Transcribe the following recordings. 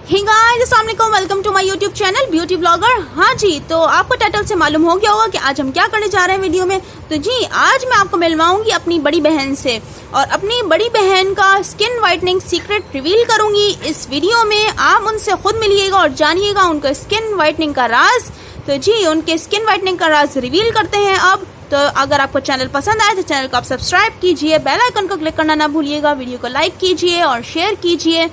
हे guys, अस्सलाम वालेकुम, welcome to my YouTube channel beauty blogger. हाँ जी, तो आपको टाइटल से मालूम हो गया होगा कि आज हम क्या करने जा रहे हैं वीडियो में। तो जी, आज मैं आपको मिलवाऊंगी अपनी बड़ी बहन से और अपनी बड़ी बहन का स्किन वाइटनिंग सीक्रेट रिवील करूंगी इस वीडियो में। आप उनसे खुद मिलिएगा और जानिएगा उनका स्किन वाइटनिंग का राज। तो जी, उनके स्किन वाइटनिंग का राज रिवील करते हैं अब। तो अगर आपको चैनल पसंद आए तो चैनल को आप सब्सक्राइब कीजिए, बेल आइकन को क्लिक करना ना भूलिएगा, वीडियो को लाइक कीजिए और शेयर कीजिए।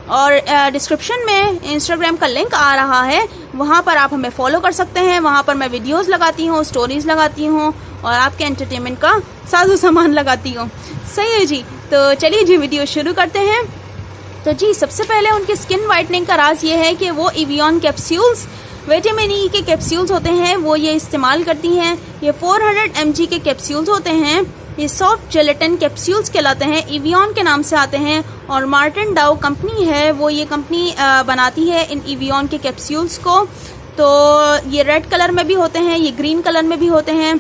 और डिस्क्रिप्शन में इंस्टाग्राम का लिंक आ रहा है, वहाँ पर आप हमें फॉलो कर सकते हैं। वहाँ पर मैं वीडियोस लगाती हूँ, स्टोरीज लगाती हूँ और आपके एंटरटेनमेंट का साजो सामान लगाती हूँ। सही है जी, तो चलिए जी वीडियो शुरू करते हैं। तो जी, सबसे पहले उनके स्किन वाइटनिंग का राज ये है कि वो एवियन कैप्सूल्स, विटामिन ई के कैप्सूल्स होते हैं, वो ये इस्तेमाल करती हैं। ये 400 mg के कैप्सूल्स होते हैं। ये सॉफ्ट जेलेटिन कैप्सूल्स कहलाते हैं, एवियन के नाम से आते हैं। और मार्टिन डाउ कंपनी है, वो ये कंपनी बनाती है इन एवियन के कैप्सूल्स को। तो ये रेड कलर में भी होते हैं, ये ग्रीन कलर में भी होते हैं।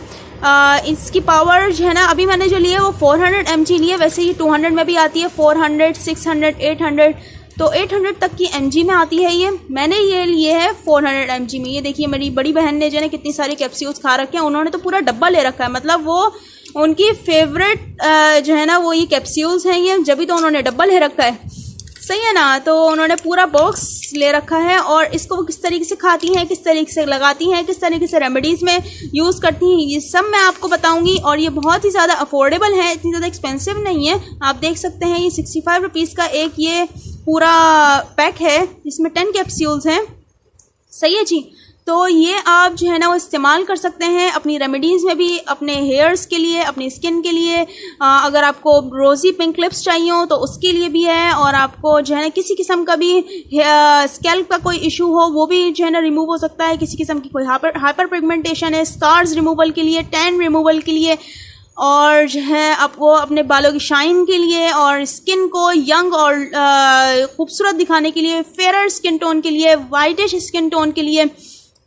इसकी पावर जो है ना, अभी मैंने जो लिए वो 400 mg लिए, वैसे ये 200 में भी आती है, 400, 600, 800, तो 800 तक की mg में आती है। ये मैंने ये लिए है 400 mg में। ये देखिए, मेरी बड़ी बहन ने जो है कितनी सारी कैप्सूल्स खा रखे हैं, उन्होंने तो पूरा डब्बा ले रखा है। मतलब वो उनकी फेवरेट जो है ना वो ये कैप्सूल्स हैं, ये जब भी तो उन्होंने डब्बा ले रखा है। सही है ना, तो उन्होंने पूरा बॉक्स ले रखा है। और इसको वो किस तरीके से खाती हैं, किस तरीके से लगाती हैं, किस तरीके से रेमेडीज़ में यूज़ करती हैं, ये सब मैं आपको बताऊंगी। और ये बहुत ही ज़्यादा अफोर्डेबल है, इतनी ज़्यादा एक्सपेंसिव नहीं है। आप देख सकते हैं, ये 65 रुपीज़ का एक ये पूरा पैक है, जिसमें 10 कैप्सूल्स हैं। सही है जी, तो ये आप जो है ना वो इस्तेमाल कर सकते हैं अपनी रेमेडीज़ में भी, अपने हेयर्स के लिए, अपनी स्किन के लिए। अगर आपको रोज़ी पिंक लिप्स चाहिए हो तो उसके लिए भी है। और आपको जो है ना किसी किस्म का भी स्कैल्प का कोई इशू हो, वो भी जो है ना रिमूव हो सकता है। किसी किस्म की कोई हाइपर पिगमेंटेशन है, स्कार्स रिमूवल के लिए, टैन रिमूवल के लिए, और जो है आपको अपने बालों की शाइन के लिए, और स्किन को यंग और खूबसूरत दिखाने के लिए, फेयर स्किन टोन के लिए, वाइटिश स्किन टोन के लिए।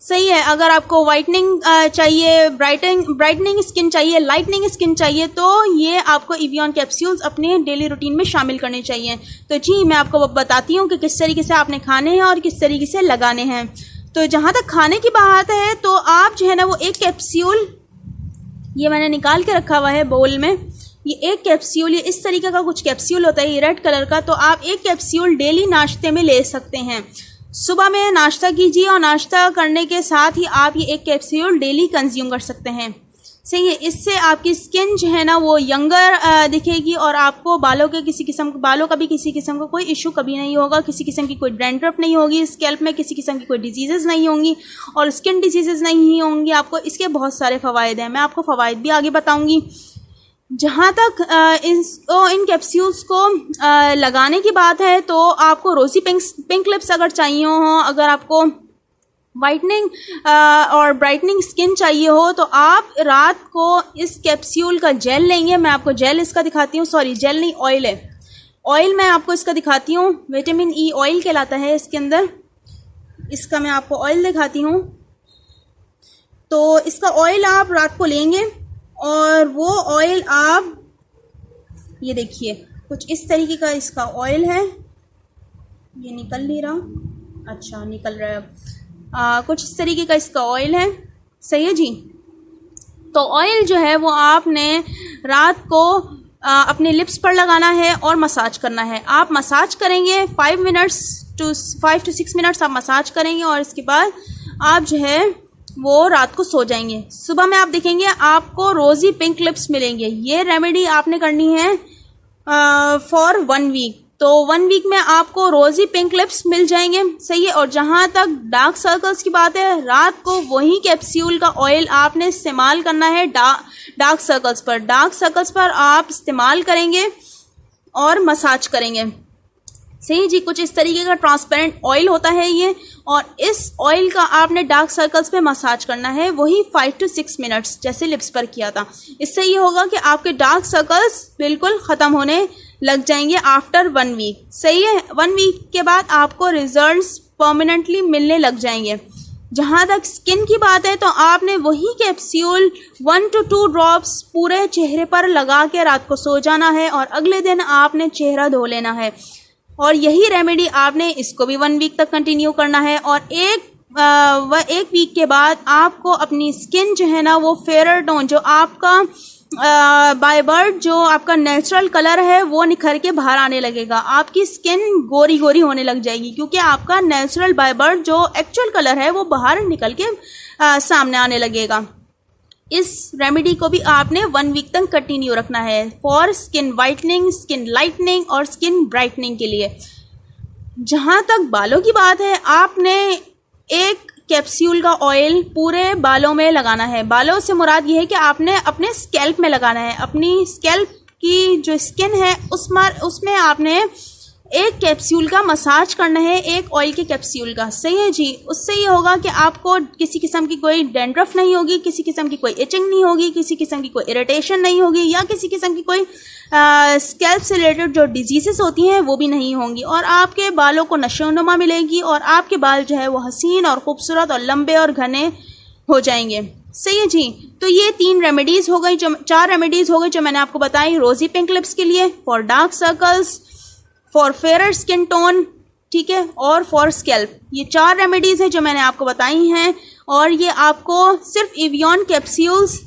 सही है, अगर आपको वाइटनिंग चाहिए, ब्राइटनिंग स्किन चाहिए, लाइटनिंग स्किन चाहिए, तो ये आपको एवियन कैप्सूल्स अपने डेली रूटीन में शामिल करने चाहिए। तो जी, मैं आपको बताती हूँ कि किस तरीके से आपने खाने हैं और किस तरीके से लगाने हैं। तो जहाँ तक खाने की बात है, तो आप जो है ना वो एक कैप्सूल, ये मैंने निकाल के रखा हुआ है बोल में, ये एक कैप्सूल, ये इस तरीके का कुछ कैप्सूल होता है, ये रेड कलर का। तो आप एक कैप्सूल डेली नाश्ते में ले सकते हैं। सुबह में नाश्ता कीजिए और नाश्ता करने के साथ ही आप ये एक कैप्सूल डेली कंज्यूम कर सकते हैं। सही है, इससे आपकी स्किन जो है ना वो यंगर दिखेगी और आपको बालों का भी किसी किस्म का कोई इशू कभी नहीं होगा, किसी किस्म की कोई डैंड्रफ नहीं होगी स्कैल्प में, किसी किस्म की कोई डिजीज़ेज़ नहीं होंगी और स्किन डिजीज़ेज़ नहीं होंगी। आपको इसके बहुत सारे फ़वाइद हैं, मैं आपको फ़वाइद भी आगे बताऊँगी। जहाँ तक इन कैप्सूल्स को लगाने की बात है, तो आपको रोज़ी पिंक लिप्स अगर चाहिए हो, अगर आपको वाइटनिंग और ब्राइटनिंग स्किन चाहिए हो, तो आप रात को इस कैप्सूल का जेल लेंगे। मैं आपको जेल इसका दिखाती हूँ, सॉरी जेल नहीं, ऑयल है। ऑयल मैं आपको इसका दिखाती हूँ, विटामिन ई ऑयल कहलाता है इसके अंदर। इसका मैं आपको ऑयल दिखाती हूँ। तो इसका ऑयल आप रात को लेंगे और वो ऑयल आप, ये देखिए कुछ इस तरीके का इसका ऑयल है। ये निकल नहीं रहा, अच्छा निकल रहा है। कुछ इस तरीके का इसका ऑयल है। सही है जी, तो ऑयल जो है वो आपने रात को अपने लिप्स पर लगाना है और मसाज करना है। आप मसाज करेंगे 5 to 6 मिनट्स आप मसाज करेंगे और इसके बाद आप जो है वो रात को सो जाएंगे। सुबह में आप देखेंगे आपको रोज़ी पिंक लिप्स मिलेंगे। ये रेमेडी आपने करनी है फॉर 1 वीक। तो 1 वीक में आपको रोज़ी पिंक लिप्स मिल जाएंगे। सही है, और जहाँ तक डार्क सर्कल्स की बात है, रात को वही कैप्सूल का ऑयल आपने इस्तेमाल करना है डार्क सर्कल्स पर आप इस्तेमाल करेंगे और मसाज करेंगे। सही जी, कुछ इस तरीके का ट्रांसपेरेंट ऑयल होता है ये, और इस ऑयल का आपने डार्क सर्कल्स पे मसाज करना है, वही 5 to 6 मिनट्स जैसे लिप्स पर किया था। इससे ये होगा कि आपके डार्क सर्कल्स बिल्कुल ख़त्म होने लग जाएंगे आफ्टर 1 वीक। सही है, 1 वीक के बाद आपको रिजल्ट्स परमानेंटली मिलने लग जाएंगे। जहाँ तक स्किन की बात है, तो आपने वही कैप्सूल 1 to 2 ड्रॉप्स पूरे चेहरे पर लगा के रात को सो जाना है और अगले दिन आपने चेहरा धो लेना है। और यही रेमेडी आपने इसको भी 1 वीक तक कंटिन्यू करना है। और एक वीक के बाद आपको अपनी स्किन जो है ना वो फेयर टोन, जो आपका बाय बर्थ जो आपका नेचुरल कलर है वो निखर के बाहर आने लगेगा। आपकी स्किन गोरी गोरी होने लग जाएगी, क्योंकि आपका नेचुरल बाय बर्थ जो एक्चुअल कलर है वो बाहर निकल के सामने आने लगेगा। इस रेमेडी को भी आपने 1 वीक तक कंटिन्यू रखना है for skin whitening, skin lightening और स्किन ब्राइटनिंग के लिए। जहाँ तक बालों की बात है, आपने एक कैप्सूल का ऑयल पूरे बालों में लगाना है। बालों से मुराद ये है कि आपने अपने स्कैल्प में लगाना है। अपनी स्कैल्प की जो स्किन है उसमें आपने एक कैप्सूल का मसाज करना है, एक ऑयल के कैप्सूल का। सही है जी। उससे ये होगा कि आपको किसी किस्म की कोई डैंड्रफ नहीं होगी, किसी किस्म की कोई इचिंग नहीं होगी, किसी किस्म की कोई इरिटेशन नहीं होगी, या किसी किस्म की कोई स्कैल्प से रिलेटेड जो डिजीजेस होती हैं वो भी नहीं होंगी, और आपके बालों को नशोनुमा मिलेगी और आपके बाल जो है वो हसीन और खूबसूरत और लंबे और घने हो जाएंगे। सही है जी। तो ये 3 रेमेडीज़ हो गई, जो 4 रेमेडीज़ हो गई जो मैंने आपको बताई। रोजी पिंक लिप्स के लिए, for dark circles, for fair skin tone, ठीक है, और फॉर स्कैल्प। ये 4 रेमेडीज़ हैं जो मैंने आपको बताई हैं, और ये आपको सिर्फ एवियन कैप्सूल्स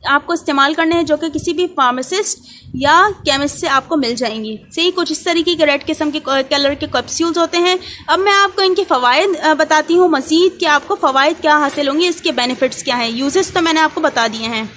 आपको इस्तेमाल करने हैं, जो कि किसी भी फार्मासिस्ट या केमिस्ट से आपको मिल जाएंगी। सही, कुछ इस तरीके के रेड किस्म के कलर के कैप्सूल्स होते हैं। अब मैं आपको इनके फ़वाइद बताती हूँ मज़ीद कि आपको फ़वाइद क्या हासिल होंगे, इसके बेनिफिट्स क्या हैं। यूजेस तो मैंने आपको बता दिए हैं।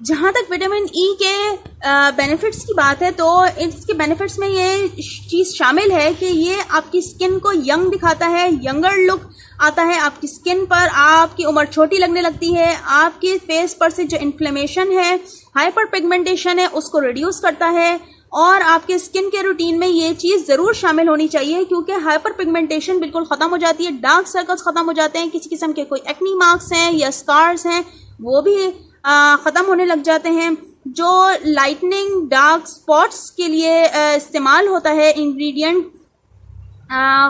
जहाँ तक विटामिन ई के बेनिफिट्स की बात है, तो इसके बेनिफिट्स में ये चीज़ शामिल है कि ये आपकी स्किन को यंग दिखाता है, यंगर लुक आता है आपकी स्किन पर, आपकी उम्र छोटी लगने लगती है, आपके फेस पर से जो इन्फ्लेमेशन है, हाइपर पिगमेंटेशन है, उसको रिड्यूस करता है। और आपके स्किन के रूटीन में ये चीज़ ज़रूर शामिल होनी चाहिए, क्योंकि हाइपर पिगमेंटेशन बिल्कुल ख़त्म हो जाती है, डार्क सर्कल्स ख़त्म हो जाते हैं, किसी किस्म के कोई एक्नी मार्क्स हैं या स्कार्स हैं वो भी ख़त्म होने लग जाते हैं। जो लाइटनिंग डार्क स्पॉट्स के लिए इस्तेमाल होता है इंग्रेडिएंट,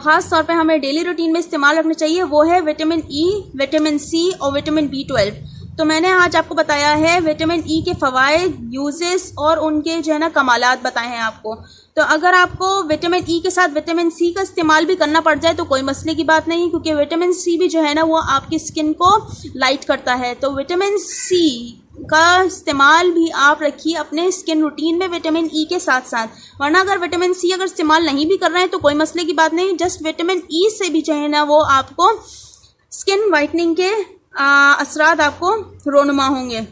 ख़ास तौर पे हमें डेली रूटीन में इस्तेमाल रखना चाहिए, वो है विटामिन ई, विटामिन सी और विटामिन B12। तो मैंने आज आपको बताया है विटामिन ई के फ़वाइद, यूजेस और उनके जो है ना कमालात बताए हैं आपको। तो अगर आपको विटामिन ई के साथ विटामिन सी का इस्तेमाल भी करना पड़ जाए तो कोई मसले की बात नहीं, क्योंकि विटामिन सी भी जो है ना वो आपकी स्किन को लाइट करता है। तो विटामिन सी का इस्तेमाल भी आप रखिए अपने स्किन रूटीन में विटामिन ई के साथ साथ। वरना अगर विटामिन सी अगर इस्तेमाल नहीं भी कर रहे हैं तो कोई मसले की बात नहीं, जस्ट विटामिन ई से भी जो है ना वो आपको स्किन वाइटनिंग के असरात आपको रोनुमा होंगे।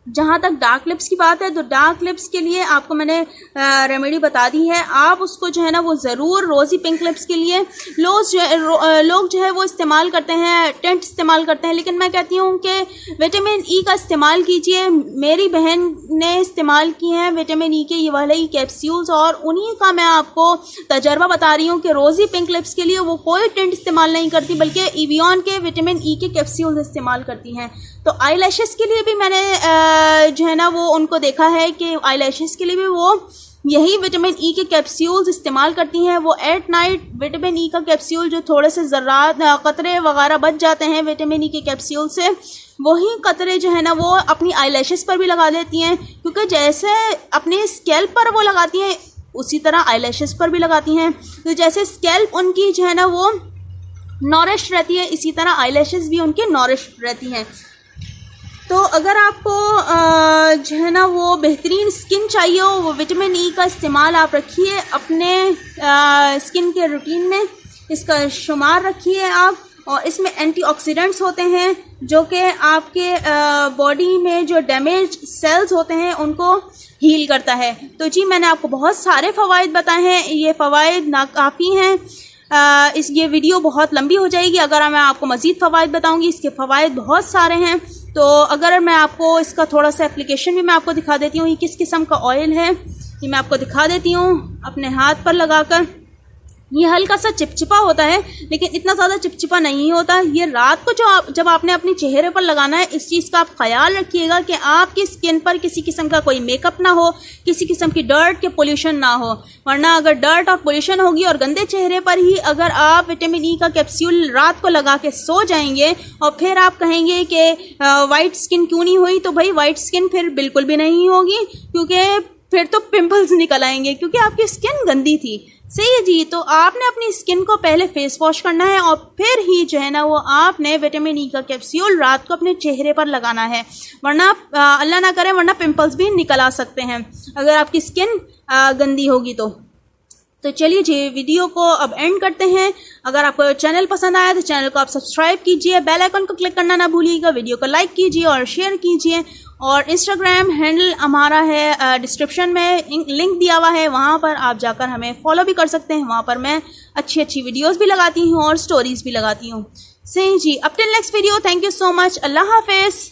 जहाँ तक डार्क लिप्स की बात है, तो डार्क लिप्स के लिए आपको मैंने रेमेडी बता दी है। आप उसको जो है ना वो ज़रूर रोज़ी पिंक लिप्स के लिए लोग जो है वो इस्तेमाल करते हैं, टेंट इस्तेमाल करते हैं, लेकिन मैं कहती हूँ कि विटामिन ई का इस्तेमाल कीजिए। मेरी बहन ने इस्तेमाल की हैं विटामिन ई के ये वाले ही कैप्सूल्स, और उन्हीं का मैं आपको तजर्बा बता रही हूँ कि रोज़ी पिंक लिप्स के लिए वो कोई टेंट इस्तेमाल नहीं करती, बल्कि एवियन के विटामिन ई के कैप्सूल्स इस्तेमाल करती हैं। तो आई लैशेस के लिए भी मैंने जो है ना वो उनको देखा है कि आई लैशेस के लिए भी वो यही विटामिन ई के कैप्सूल्स इस्तेमाल करती हैं। वो एट नाइट विटामिन ई का कैप्सूल जो थोड़े से ज़र्रात कतरे वगैरह बच जाते हैं विटामिन ई के कैप्सूल से, वही कतरे जो है ना वो अपनी आई लैशेस पर भी लगा लेती हैं, क्योंकि जैसे अपने स्कैल्प पर वो लगाती हैं उसी तरह आई लैशेस पर भी लगाती हैं। तो जैसे स्कैल्प उनकी जो है ना वो नॉरिश रहती है, इसी तरह आई लैशेस भी उनकी नॉरिश रहती हैं। तो अगर आपको जो है ना वो बेहतरीन स्किन चाहिए हो, वो विटामिन ई का इस्तेमाल आप रखिए अपने स्किन के रूटीन में, इसका शुमार रखिए आप। और इसमें एंटीऑक्सीडेंट्स होते हैं जो कि आपके बॉडी में जो डैमेज सेल्स होते हैं उनको हील करता है। तो जी मैंने आपको बहुत सारे फ़वाइद बताए हैं, ये फ़वाइद नाकाफ़ी हैं। ये वीडियो बहुत लंबी हो जाएगी अगर मैं आपको मज़ीद फ़वाइद बताऊंगी। इसके फ़वाइद बहुत सारे हैं। तो अगर मैं आपको इसका थोड़ा सा एप्लीकेशन भी मैं आपको दिखा देती हूँ, ये किस किस्म का ऑयल है ये मैं आपको दिखा देती हूँ अपने हाथ पर लगाकर। ये हल्का सा चिपचिपा होता है, लेकिन इतना ज़्यादा चिपचिपा नहीं होता। ये रात को जब आपने अपने चेहरे पर लगाना है, इस चीज़ का आप ख्याल रखिएगा कि आपकी स्किन पर किसी किस्म का कोई मेकअप ना हो, किसी किस्म की डर्ट के पोल्यूशन ना हो। वरना अगर डर्ट और पोल्यूशन होगी और गंदे चेहरे पर ही अगर आप विटामिन ई का कैप्सूल रात को लगा के सो जाएंगे और फिर आप कहेंगे कि वाइट स्किन क्यों नहीं हुई, तो भाई वाइट स्किन फिर बिल्कुल भी नहीं होगी, क्योंकि फिर तो पिंपल्स निकल आएंगे क्योंकि आपकी स्किन गंदी थी। सही है जी। तो आपने अपनी स्किन को पहले फेस वॉश करना है और फिर ही जो है ना वो आपने विटामिन ई का कैप्सूल रात को अपने चेहरे पर लगाना है, वरना अल्लाह ना करे वरना पिंपल्स भी निकल आ सकते हैं अगर आपकी स्किन गंदी होगी तो चलिए जी वीडियो को अब एंड करते हैं। अगर आपको चैनल पसंद आया तो चैनल को आप सब्सक्राइब कीजिए, बेल आइकन को क्लिक करना ना भूलिएगा, वीडियो को लाइक कीजिए और शेयर कीजिए। और इंस्टाग्राम हैंडल हमारा है डिस्क्रिप्शन में लिंक दिया हुआ है, वहाँ पर आप जाकर हमें फॉलो भी कर सकते हैं। वहाँ पर मैं अच्छी अच्छी वीडियोस भी लगाती हूँ और स्टोरीज भी लगाती हूँ। सही जी। Up till next video, thank you so much. Allah हाफिज़।